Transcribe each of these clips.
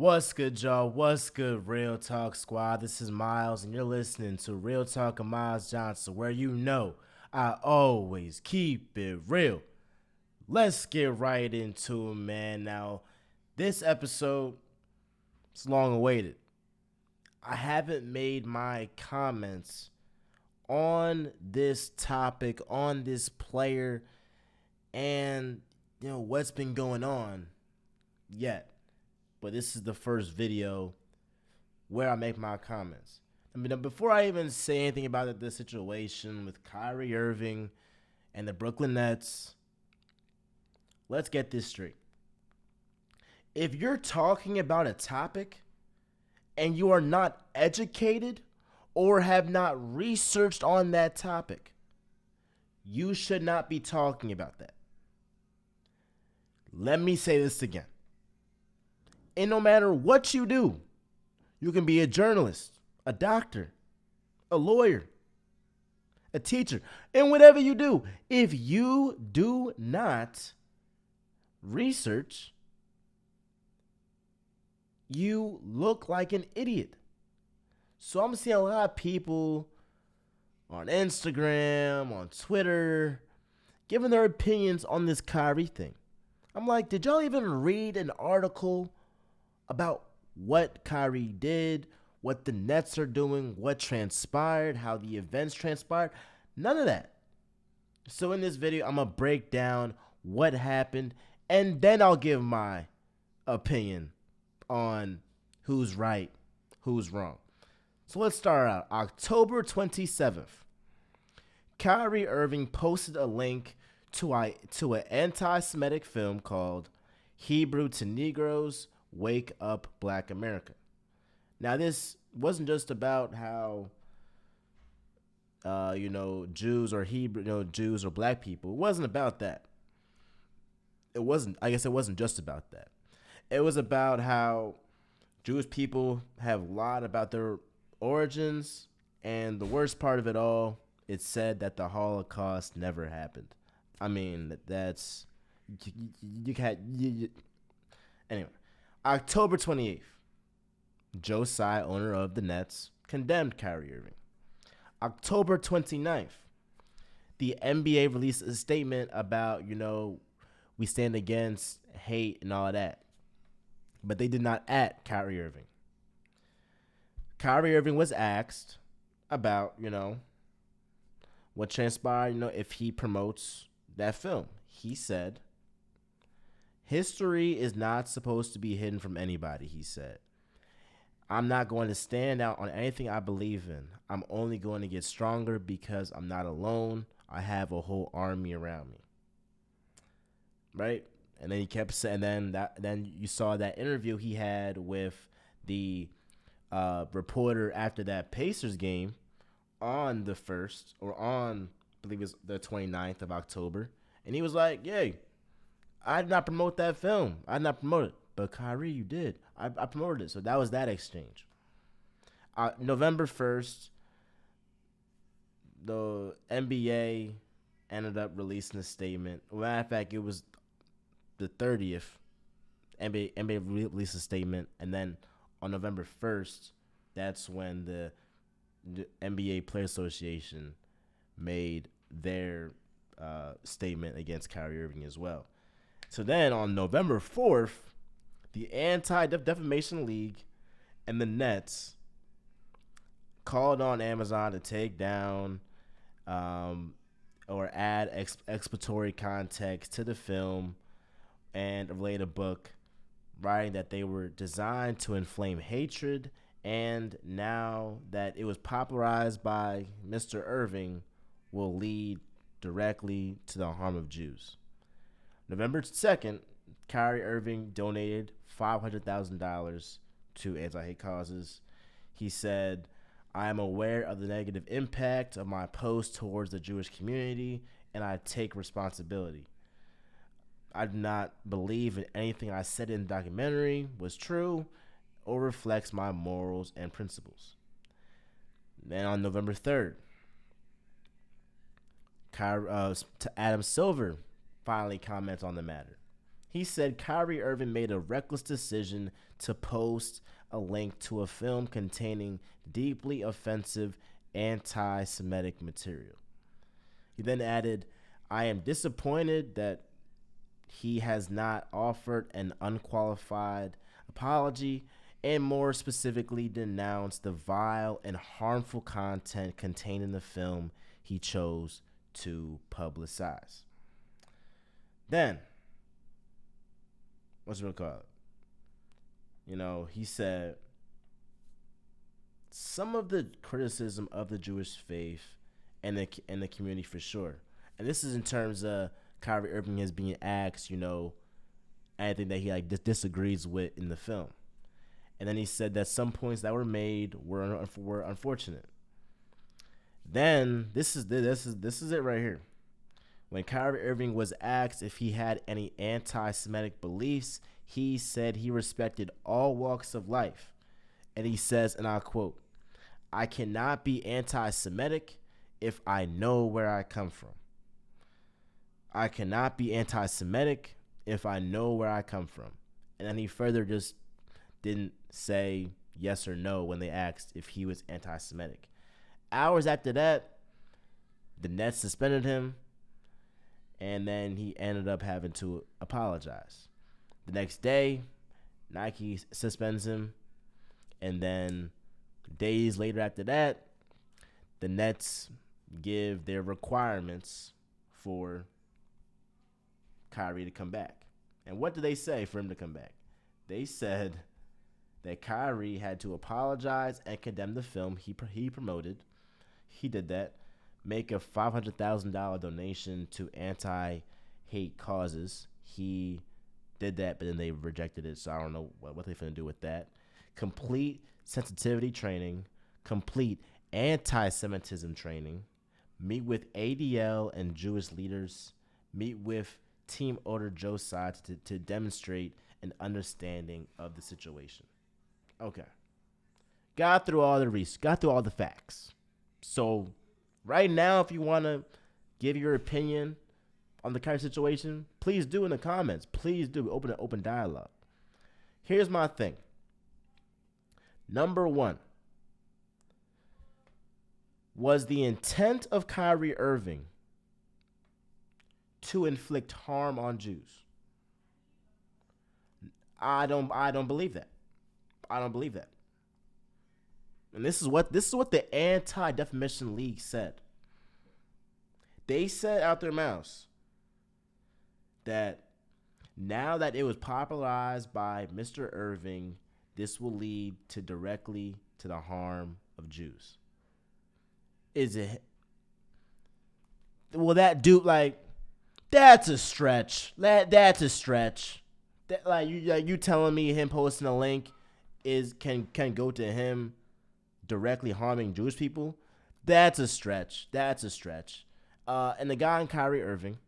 What's good, y'all? What's good, Real Talk Squad? This is Miles, and you're listening to Real Talk of Miles Johnson, where you know I always keep it real. Let's get right into it, man. Now, this episode is long awaited. I haven't made my comments on this topic, on this player, and what's been going on yet. But this is the first video where I make my comments. Before I even say anything about the situation with Kyrie Irving and the Brooklyn Nets, let's get this straight. If you're talking about a topic and you are not educated or have not researched on that topic, you should not be talking about that. Let me say this again. And no matter what you do, you can be a journalist, a doctor, a lawyer, a teacher, and whatever you do, if you do not research, you look like an idiot. So I'm seeing a lot of people on Instagram, on Twitter, giving their opinions on this Kyrie thing. I'm like, did y'all even read an article about what Kyrie did, what the Nets are doing, what transpired, how the events transpired? None of that. So in this video, I'm going to break down what happened, and then I'll give my opinion on who's right, who's wrong. So let's start out. October 27th, Kyrie Irving posted a link to an anti-Semitic film called Hebrew to Negroes, Wake Up Black America. Now, this wasn't just about how, Jews or Jews or black people. It wasn't about that. I guess it wasn't just about that. It was about how Jewish people have lied about their origins, and the worst part of it all, it said that the Holocaust never happened. I mean, that's, you can't, anyway. October 28th, Joe Tsai, owner of the Nets, condemned Kyrie Irving. October 29th, the NBA released a statement about, we stand against hate and all of that. But they did not at Kyrie Irving. Kyrie Irving was asked about, what transpired, if he promotes that film. He said, "History is not supposed to be hidden from anybody," he said. "I'm not going to stand out on anything I believe in. I'm only going to get stronger because I'm not alone. I have a whole army around me." Right? And then he kept saying, then you saw that interview he had with the reporter after that Pacers game on the 1st, or on, I believe it was the 29th of October. And he was like, "Yay, I did not promote that film. I did not promote it. But Kyrie, you did. I promoted it." So that was that exchange. November 1st, the NBA ended up releasing a statement. Matter of fact, it was the 30th. NBA released a statement. And then on November 1st, that's when the NBA Players Association made their statement against Kyrie Irving as well. So then on November 4th, the Anti-Defamation League and the Nets called on Amazon to take down or add exploratory context to the film and relate a book, writing that they were designed to inflame hatred, and now that it was popularized by Mr. Irving, will lead directly to the harm of Jews. November 2nd, Kyrie Irving donated $500,000 to anti-hate causes. He said, "I am aware of the negative impact of my post towards the Jewish community, and I take responsibility. I do not believe in anything I said in the documentary was true or reflects my morals and principles." Then on November 3rd, Adam Silver finally comments on the matter. He said Kyrie Irving made a reckless decision to post a link to a film containing deeply offensive anti Semitic material. He then added, I am disappointed that he has not offered an unqualified apology and more specifically denounced the vile and harmful content contained in the film he chose to publicize. Then, what's it called? He said some of the criticism of the Jewish faith and the community for sure. And this is in terms of Kyrie Irving is being asked, anything that he disagrees with in the film. And then he said that some points that were made were unfortunate. Then this is it right here. When Kyrie Irving was asked if he had any anti-Semitic beliefs, he said he respected all walks of life. And he says, and I'll quote, I cannot be anti-Semitic if I know where I come from. I cannot be anti-Semitic if I know where I come from. And then he further just didn't say yes or no when they asked if he was anti-Semitic. Hours after that, the Nets suspended him, and then he ended up having to apologize. The next day, Nike suspends him, and then days later after that, the Nets give their requirements for Kyrie to come back. And what did they say for him to come back? They said that Kyrie had to apologize and condemn the film he promoted. He did that. Make a $500,000 donation to anti-hate causes. He did that, but then they rejected it, so I don't know what they're going to do with that. Complete sensitivity training. Complete anti-Semitism training. Meet with ADL and Jewish leaders. Meet with team owner Joe Sides to demonstrate an understanding of the situation. Okay. Got through all the research. Got through all the facts. So right now, if you want to give your opinion on the current situation, please do in the comments. Please do. Open dialogue. Here's my thing. Number one, was the intent of Kyrie Irving to inflict harm on Jews? I don't believe that. I don't believe that. And this is what the Anti-Defamation League said. They said out their mouths that now that it was popularized by Mr. Irving, this will lead directly to the harm of Jews. Is it? Will that do that's a stretch. That's a stretch. That you telling me him posting a link can go to him directly harming Jewish people? That's a stretch. That's a stretch. And the guy in Kyrie Irving,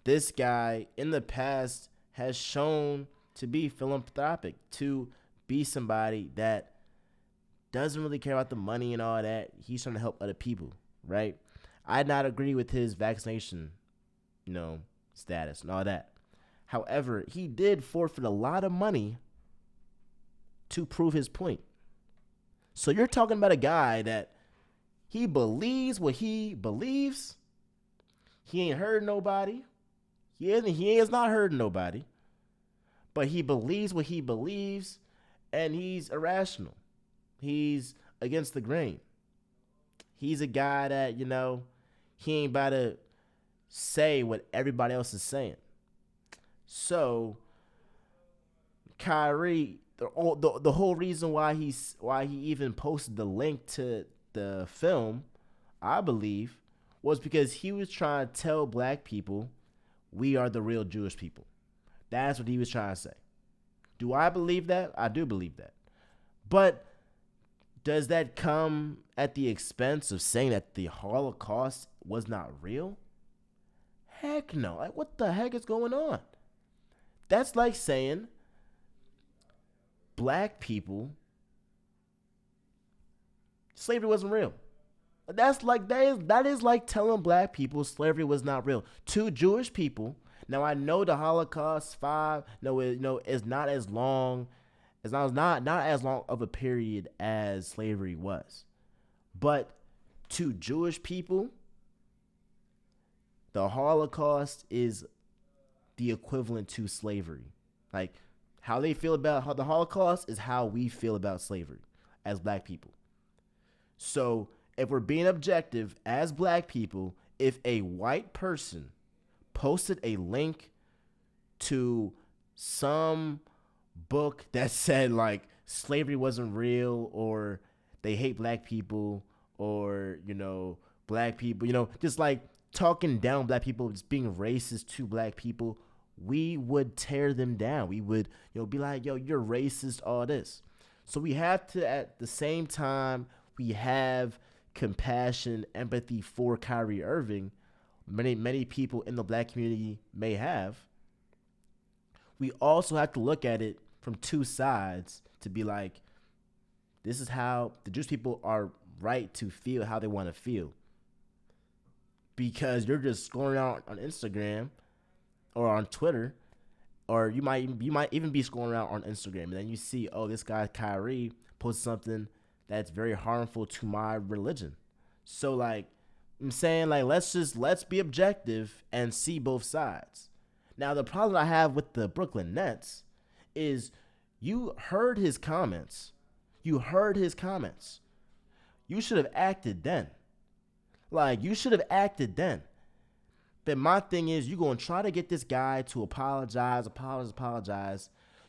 this guy in the past has shown to be philanthropic, to be somebody that doesn't really care about the money and all that. He's trying to help other people, right? I not agree with his vaccination, status and all that. However, he did forfeit a lot of money to prove his point. So you're talking about a guy that he believes what he believes. He ain't heard nobody. He is not heard nobody. But he believes what he believes, and he's irrational. He's against the grain. He's a guy that, he ain't about to say what everybody else is saying. So Kyrie, the whole reason why he even posted the link to the film, I believe, was because he was trying to tell black people we are the real Jewish people. That's what he was trying to say. Do I believe that? I do believe that. But does that come at the expense of saying that the Holocaust was not real? Heck no. What the heck is going on? That's like saying black people, slavery wasn't real. That is like telling black people slavery was not real. To Jewish people, Now I know the Holocaust five. No, it's not as long. It's not as long of a period as slavery was. But to Jewish people, the Holocaust is the equivalent to slavery. Like how they feel about how the Holocaust is how we feel about slavery as black people. So if we're being objective as black people, if a white person posted a link to some book that said like slavery wasn't real or they hate black people or black people, just like talking down black people, just being racist to black people, we would tear them down. We would be like, yo, you're racist, all this. So we have to, at the same time, we have compassion, empathy for Kyrie Irving. Many people in the black community may have. We also have to look at it from two sides to be like, this is how the Jewish people are right to feel how they want to feel. Because you're just scrolling out on Instagram or on Twitter, or you might even be scrolling around on Instagram, and then you see, oh, this guy Kyrie posted something that's very harmful to my religion. So like I'm saying, like let's be objective and see both sides. Now the problem I have with the Brooklyn Nets is you heard his comments. You should have acted then. Like you should have acted then. But my thing is, you're going to try to get this guy to apologize.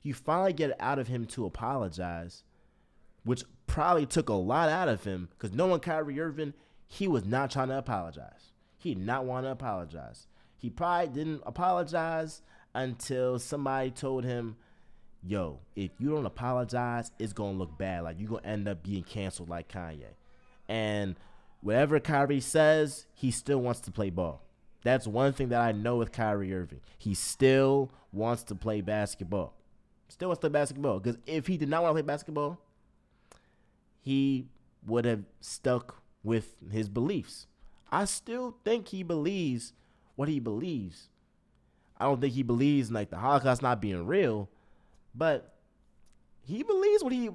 You finally get it out of him to apologize, which probably took a lot out of him because knowing Kyrie Irving, he was not trying to apologize. He did not want to apologize. He probably didn't apologize until somebody told him, yo, if you don't apologize, it's going to look bad. Like, you're going to end up being canceled like Kanye. And whatever Kyrie says, he still wants to play ball. That's one thing that I know with Kyrie Irving. He still wants to play basketball. Because if he did not want to play basketball, he would have stuck with his beliefs. I still think he believes what he believes. I don't think he believes in like the Holocaust not being real, but he believes what he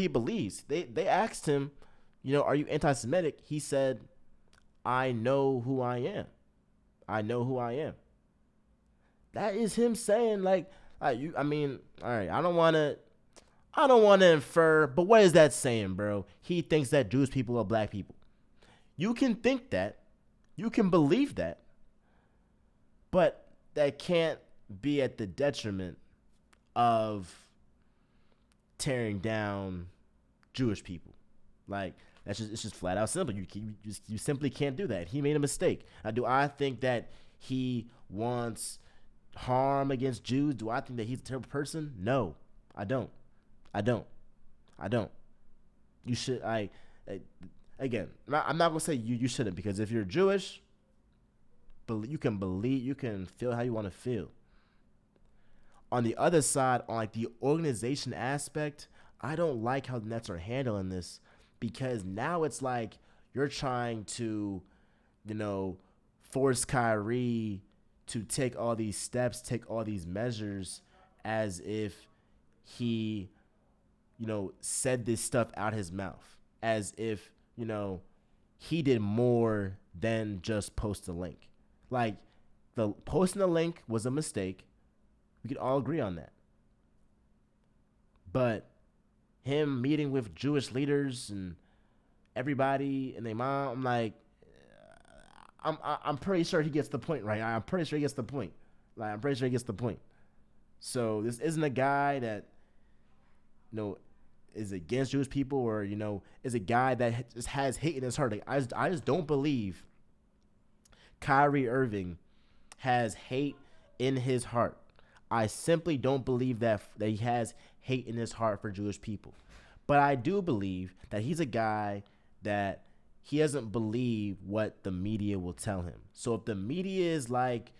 believes. They asked him, are you anti-Semitic? He said, I know who I am. That is him saying all right, I don't want to infer, but what is that saying, bro? He thinks that Jewish people are black people. You can think that. You can believe that. But that can't be at the detriment of tearing down Jewish people. Like, it's just flat out simple. You simply can't do that. He made a mistake. Now, do I think that he wants harm against Jews? Do I think that he's a terrible person? No, I don't. You should. Again, I'm not gonna say you shouldn't, because if you're Jewish, you can feel how you want to feel. On the other side, on like the organization aspect, I don't like how the Nets are handling this. Because now it's like you're trying to, force Kyrie to take all these steps, take all these measures as if he, said this stuff out his mouth. As if, he did more than just post a link. Like, the posting the link was a mistake. We could all agree on that. But him meeting with Jewish leaders and everybody and their mom, I'm like, I'm pretty sure he gets the point, right? I'm pretty sure he gets the point. So this isn't a guy that, is against Jewish people or, is a guy that just has hate in his heart. Like, I just don't believe Kyrie Irving has hate in his heart. I simply don't believe that he has hate in his heart for Jewish people. But I do believe that he's a guy that he doesn't believe what the media will tell him. So if the media is like,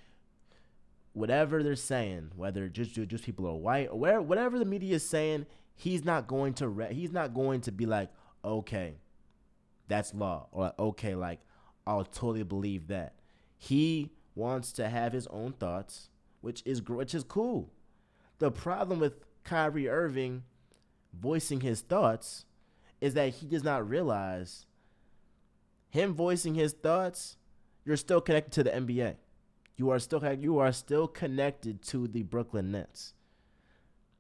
whatever they're saying, whether Jewish people are white or whatever the media is saying, he's not going to be like, okay, that's law, or like, okay, like I'll totally believe that. He wants to have his own thoughts, which is cool. The problem with Kyrie Irving voicing his thoughts is that he does not realize him voicing his thoughts, you're still connected to the NBA. You are still connected to the Brooklyn Nets.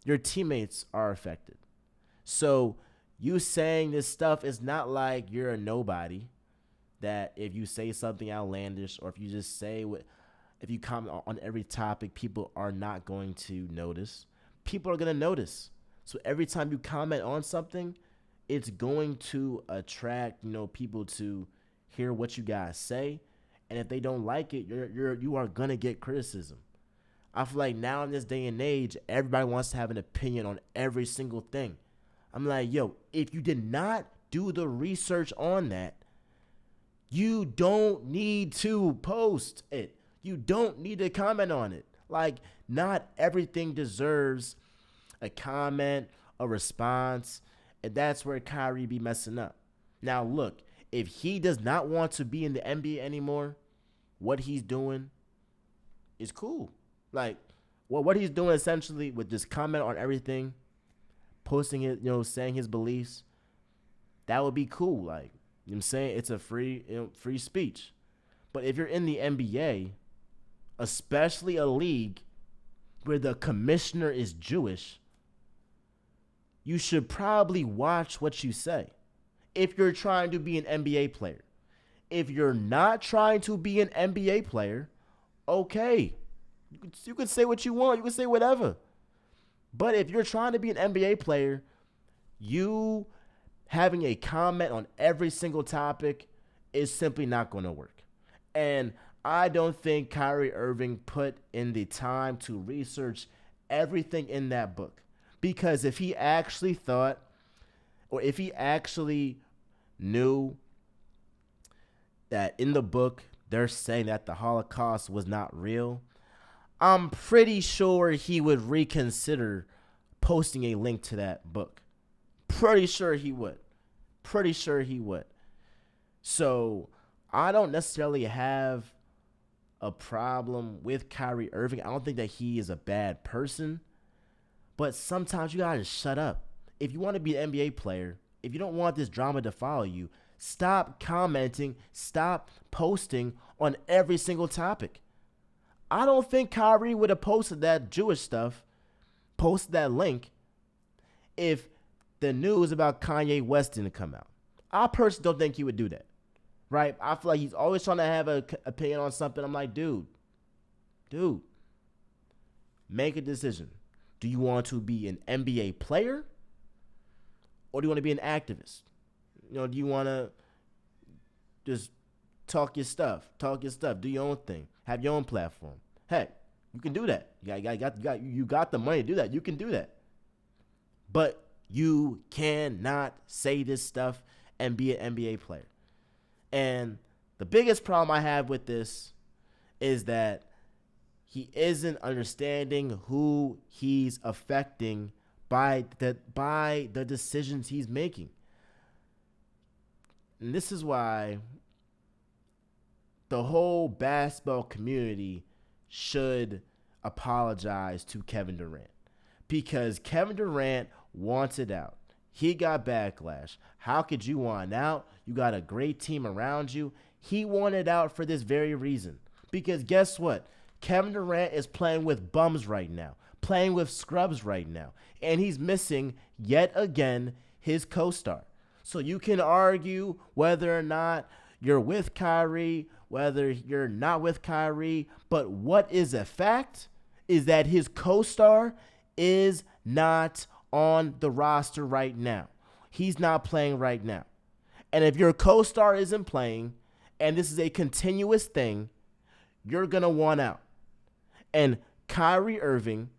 Your teammates are affected. So you saying this stuff is not like you're a nobody. That if you say something outlandish or if you just say what, if you comment on every topic, people are not going to notice. People are going to notice. So every time you comment on something, it's going to attract, people to hear what you guys say. And if they don't like it, you are gonna get criticism. I feel like now in this day and age, everybody wants to have an opinion on every single thing. I'm like, yo, if you did not do the research on that, you don't need to post it. You don't need to comment on it. Like, not everything deserves a comment, a response, and that's where Kyrie be messing up. Now, look, if he does not want to be in the NBA anymore, what he's doing is cool. Like, well, what he's doing essentially with this comment on everything, posting it, saying his beliefs, that would be cool. Like, you know what I'm saying? It's a free speech. But if you're in the NBA, especially a league where the commissioner is Jewish, you should probably watch what you say if you're trying to be an NBA player. If you're not trying to be an NBA player, okay. You can say what you want. You can say whatever. But if you're trying to be an NBA player, you having a comment on every single topic is simply not going to work. And I don't think Kyrie Irving put in the time to research everything in that book. Because if he actually thought, or if he actually knew that in the book they're saying that the Holocaust was not real, I'm pretty sure he would reconsider posting a link to that book. Pretty sure he would. So I don't necessarily have a problem with Kyrie Irving. I don't think that he is a bad person. But sometimes you gotta just shut up. If you want to be an NBA player, if you don't want this drama to follow you, stop commenting, stop posting on every single topic. I don't think Kyrie would have posted that Jewish stuff, posted that link, if the news about Kanye West didn't come out. I personally don't think he would do that, right? I feel like he's always trying to have an opinion on something. I'm like, dude, make a decision. Do you want to be an NBA player or do you want to be an activist? Do you want to just talk your stuff, do your own thing, have your own platform? Heck, you can do that. You got the money to do that. You can do that. But you cannot say this stuff and be an NBA player. And the biggest problem I have with this is that he isn't understanding who he's affecting by the decisions he's making. And this is why the whole basketball community should apologize to Kevin Durant. Because Kevin Durant wants it out. He got backlash. How could you want out? You got a great team around you. He wanted out for this very reason. Because guess what? Kevin Durant is playing with bums right now, playing with scrubs right now, and he's missing yet again his co-star. So you can argue whether or not you're with Kyrie, whether you're not with Kyrie, but what is a fact is that his co-star is not on the roster right now. He's not playing right now. And if your co-star isn't playing, and this is a continuous thing, you're going to want out. And Kyrie Irving,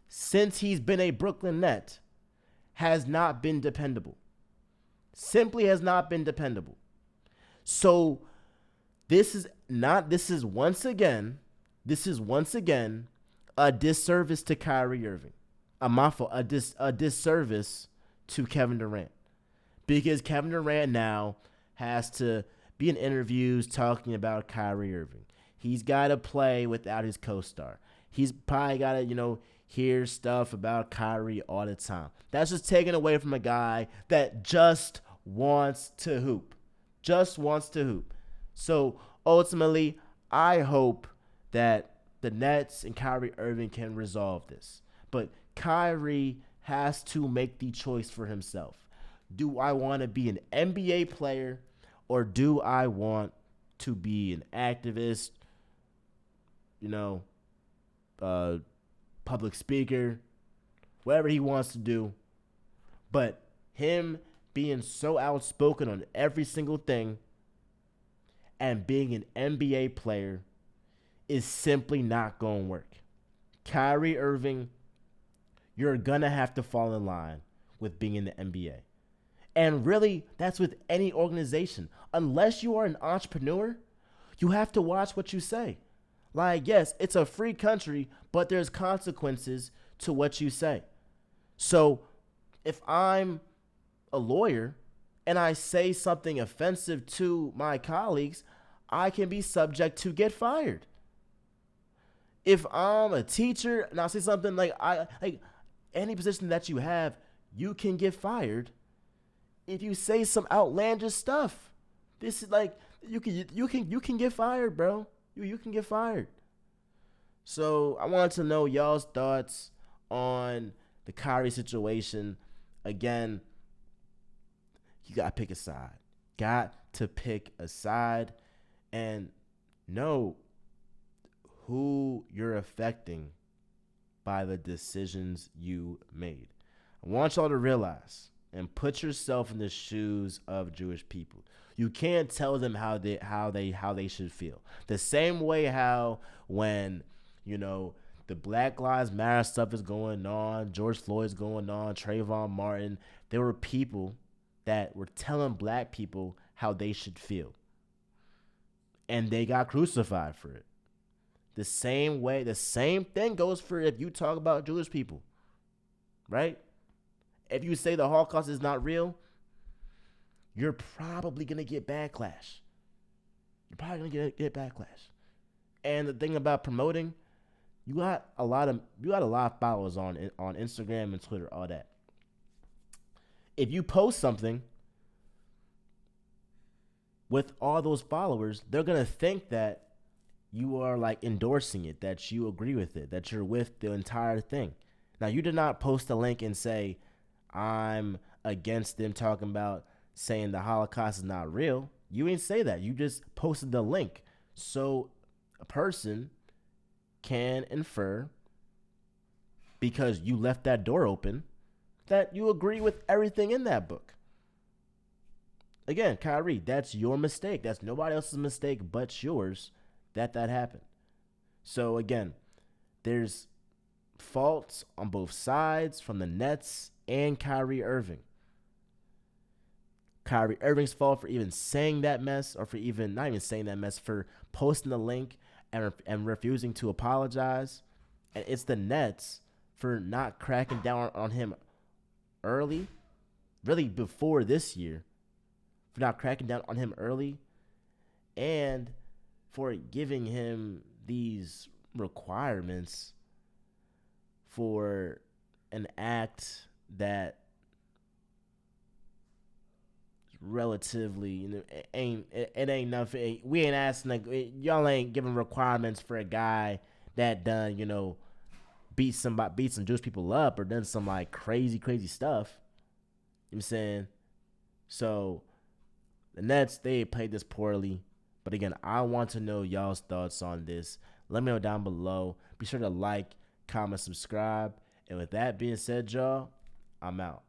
since he's been a Brooklyn Net, has not been dependable. Simply has not been dependable. So this is once again a disservice to Kyrie Irving. A disservice to Kevin Durant. Because Kevin Durant now has to be in interviews talking about Kyrie Irving. He's got to play without his co-star. He's probably got to, hear stuff about Kyrie all the time. That's just taken away from a guy that just wants to hoop. Just wants to hoop. So ultimately, I hope that the Nets and Kyrie Irving can resolve this. But Kyrie has to make the choice for himself. Do I want to be an NBA player, or do I want to be an activist, you know, public speaker, whatever he wants to do? But him being so outspoken on every single thing and being an NBA player is simply not going to work. Kyrie Irving, you're going to have to fall in line with being in the NBA. And really, that's with any organization. Unless you are an entrepreneur, you have to watch what you say. Like, yes, it's a free country, but there's consequences to what you say. So if I'm a lawyer and I say something offensive to my colleagues, I can be subject to get fired. If I'm a teacher and I say something like any position that you have, you can get fired if you say some outlandish stuff. This is like you can get fired, bro. You can get fired. So I wanted to know y'all's thoughts on the Kyrie situation. Again, you gotta pick a side. Got to pick a side and know who you're affecting by the decisions you made. I want y'all to realize and put yourself in the shoes of Jewish people. You can't tell them how they should feel. The same way how when, the Black Lives Matter stuff is going on, George Floyd's going on, Trayvon Martin, there were people that were telling black people how they should feel. And they got crucified for it. The same thing goes for if you talk about Jewish people, right? If you say the Holocaust is not real, you're probably going to get backlash. You're probably going to get backlash. And the thing about promoting, you got a lot of followers on Instagram and Twitter, all that. If you post something with all those followers, they're going to think that you are like endorsing it, that you agree with it, that you're with the entire thing. Now, you did not post a link and say, I'm against them talking about saying the Holocaust is not real. You ain't say that. You just posted the link. So a person can infer, because you left that door open, that you agree with everything in that book. Again, Kyrie, that's your mistake. That's nobody else's mistake but yours that happened. So again, there's faults on both sides from the Nets and Kyrie Irving. Kyrie Irving's fault for even saying that mess, or for even not even saying that mess, for posting the link and refusing to apologize. And it's the Nets for not cracking down on him early, really before this year, for not cracking down on him early, and for giving him these requirements for an act that relatively, it ain't nothing. We ain't asking, y'all ain't giving requirements for a guy that done, beat some Jewish people up or done some like crazy stuff. You know what I'm saying? So the Nets, they played this poorly. But again, I want to know y'all's thoughts on this. Let me know down below. Be sure to like, comment, subscribe. And with that being said, y'all, I'm out.